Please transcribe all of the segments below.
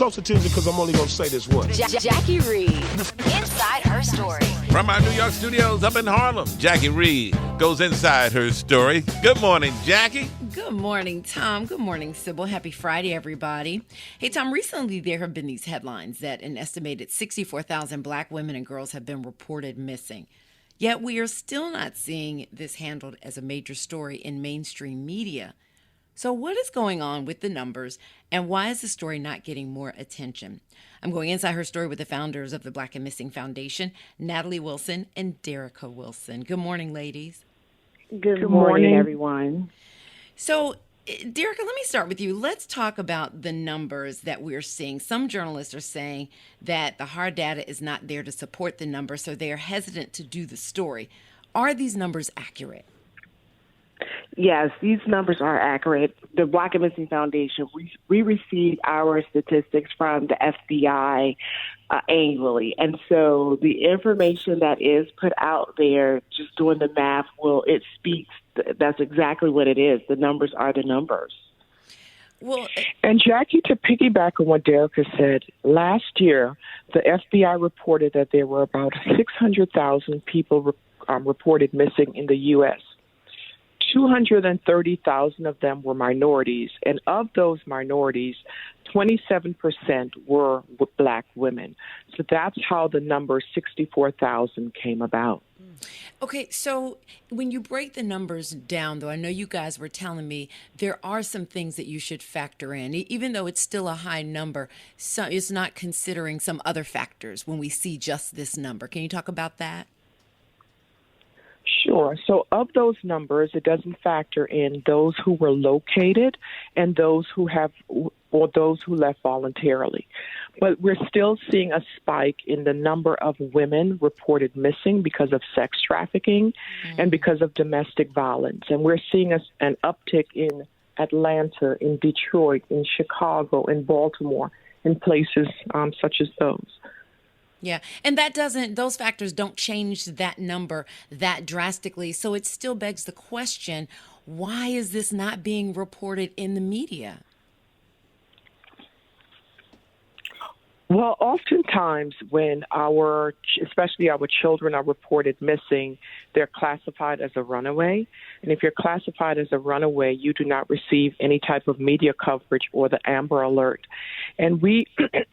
close attention because I'm only going to say this once. Jacque Reid, inside her story. From our New York studios up in Harlem, Jacque Reid goes inside her story. Good morning, Jacque. Good morning, Tom. Good morning, Sybil. Happy Friday, everybody. Hey, Tom, recently there have been these headlines that an estimated 64,000 black women and girls have been reported missing. Yet we are still not seeing this handled as a major story in mainstream media. So what is going on with the numbers, and why is the story not getting more attention? I'm going inside her story with the founders of the Black and Missing Foundation, Natalie Wilson and Derrica Wilson. Good morning, ladies. Good morning, everyone. So, Derrica, let me start with you. Let's talk about the numbers that we're seeing. Some journalists are saying that the hard data is not there to support the numbers, so they are hesitant to do the story. Are these numbers accurate? Yes, these numbers are accurate. The Black and Missing Foundation, we receive our statistics from the FBI annually. And so the information that is put out there, just doing the math, it speaks. That's exactly what it is. The numbers are the numbers. Well, and Jacque, to piggyback on what Derrica said, last year the FBI reported that there were about 600,000 people reported missing in the U.S. 230,000 of them were minorities, and of those minorities, 27% were black women. So that's how the number 64,000 came about. Okay, so when you break the numbers down, though, I know you guys were telling me there are some things that you should factor in. Even though it's still a high number, so it's not considering some other factors when we see just this number. Can you talk about that? Sure. So of those numbers, it doesn't factor in those who were located and those who left voluntarily. But we're still seeing a spike in the number of women reported missing because of sex trafficking and because of domestic violence. And we're seeing an uptick in Atlanta, in Detroit, in Chicago, in Baltimore, in places such as those. Yeah, and those factors don't change that number that drastically. So it still begs the question, why is this not being reported in the media? Well, oftentimes when especially our children are reported missing, they're classified as a runaway. And if you're classified as a runaway, you do not receive any type of media coverage or the Amber Alert. And we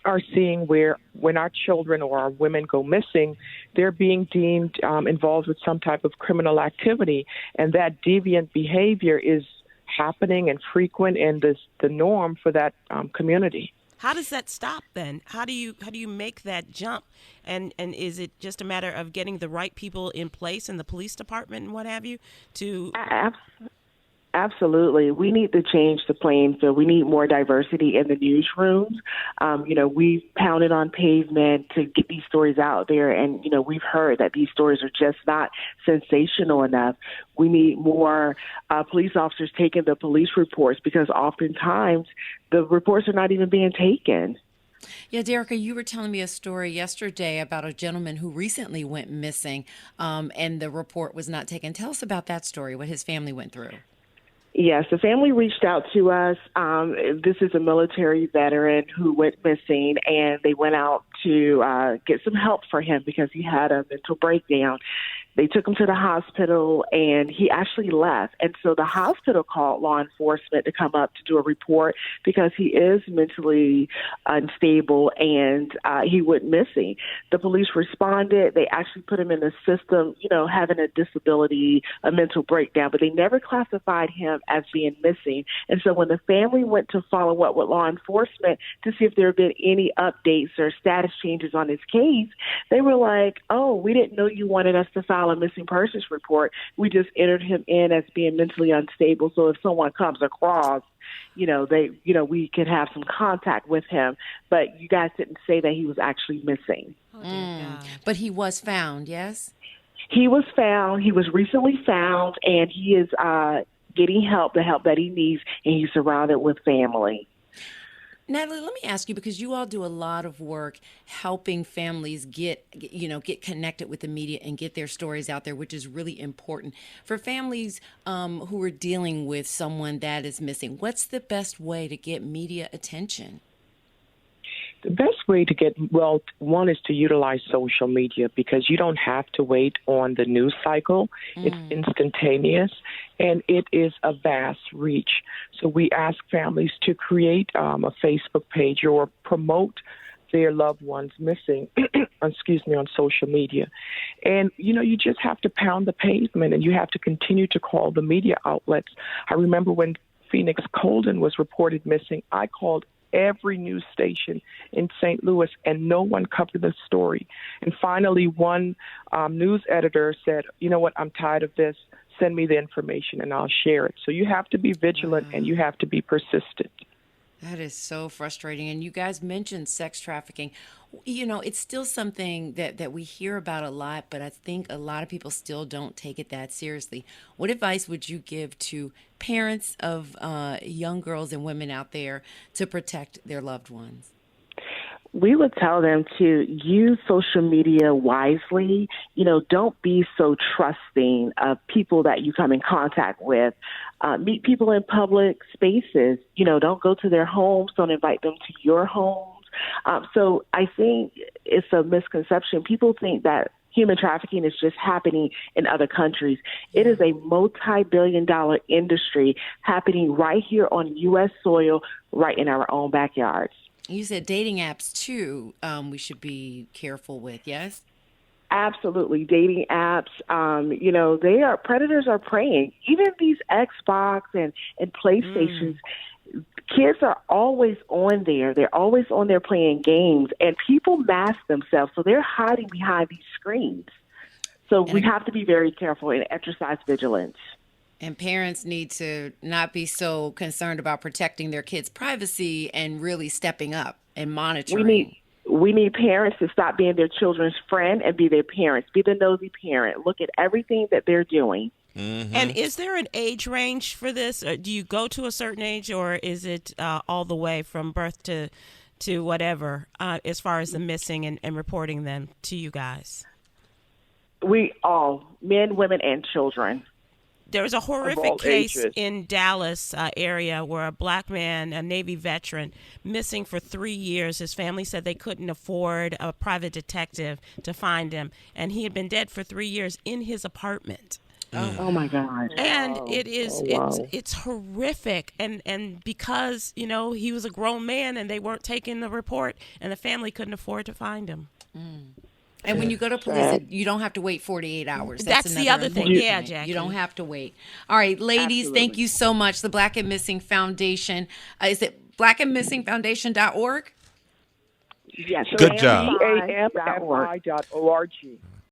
are seeing when our children or our women go missing, they're being deemed involved with some type of criminal activity. And that deviant behavior is happening and frequent and the norm for that community. How does that stop then? How do you make that jump? And is it just a matter of getting the right people in place in the police department and what have you to? Absolutely. We need to change the playing field. We need more diversity in the newsrooms. We've pounded on pavement to get these stories out there, and, we've heard that these stories are just not sensational enough. We need more police officers taking the police reports because oftentimes the reports are not even being taken. Yeah, Derrica, you were telling me a story yesterday about a gentleman who recently went missing, and the report was not taken. Tell us about that story, what his family went through. Yes, the family reached out to us. This is a military veteran who went missing, and they went out to get some help for him because he had a mental breakdown. They took him to the hospital, and he actually left. And so the hospital called law enforcement to come up to do a report because he is mentally unstable, and he went missing. The police responded. They actually put him in the system, having a disability, a mental breakdown, but they never classified him as being missing. And so when the family went to follow up with law enforcement to see if there had been any updates or status changes on his case, they were like, oh, we didn't know you wanted us to file a missing persons report. We just entered him in as being mentally unstable. So if someone comes across, we could have some contact with him. But you guys didn't say that he was actually missing. But he was found, yes? He was found. He was recently found, and he is getting the help that he needs, and he's surrounded with family. Natalie, let me ask you, because you all do a lot of work helping families get connected with the media and get their stories out there, which is really important. For families who are dealing with someone that is missing, what's the best way to get media attention? The best way to get, well, one is to utilize social media because you don't have to wait on the news cycle. It's instantaneous, and it is a vast reach. So we ask families to create a Facebook page or promote their loved ones missing, on social media. And, you just have to pound the pavement, and you have to continue to call the media outlets. I remember when Phoenix Colden was reported missing, I called every news station in St. Louis, and no one covered the story. And finally, one news editor said, you know what, I'm tired of this. Send me the information, and I'll share it. So you have to be vigilant, and you have to be persistent. That is so frustrating. And you guys mentioned sex trafficking. It's still something that we hear about a lot, but I think a lot of people still don't take it that seriously. What advice would you give to parents of young girls and women out there to protect their loved ones? We would tell them to use social media wisely. Don't be so trusting of people that you come in contact with. Meet people in public spaces. Don't go to their homes. Don't invite them to your homes. So I think it's a misconception. People think that human trafficking is just happening in other countries. It is a multi-billion-dollar industry happening right here on U.S. soil, right in our own backyards. You said dating apps, too, we should be careful with, yes? Absolutely. Dating apps, predators are preying. Even these Xbox and PlayStations, kids are always on there. They're always on there playing games, and people mask themselves, so they're hiding behind these screens. So we have to be very careful and exercise vigilance. And parents need to not be so concerned about protecting their kids' privacy and really stepping up and monitoring. We need parents to stop being their children's friend and be their parents. Be the nosy parent. Look at everything that they're doing. Mm-hmm. And is there an age range for this? Or do you go to a certain age, or is it all the way from birth to whatever as far as the missing and reporting them to you guys? We all, men, women, and children. There was a horrific case in Dallas area where a black man, a Navy veteran, missing for 3 years. His family said they couldn't afford a private detective to find him, and he had been dead for 3 years in his apartment. Oh my God! And it's horrific, and because he was a grown man and they weren't taking the report, and the family couldn't afford to find him. And when you go to police, you don't have to wait 48 hours. That's the other thing. Yeah, Jackie. You don't have to wait. All right, ladies, Absolutely. Thank you so much. The Black and Missing Foundation. Is it blackandmissingfoundation.org? Yes. Good job. BAMFI.org.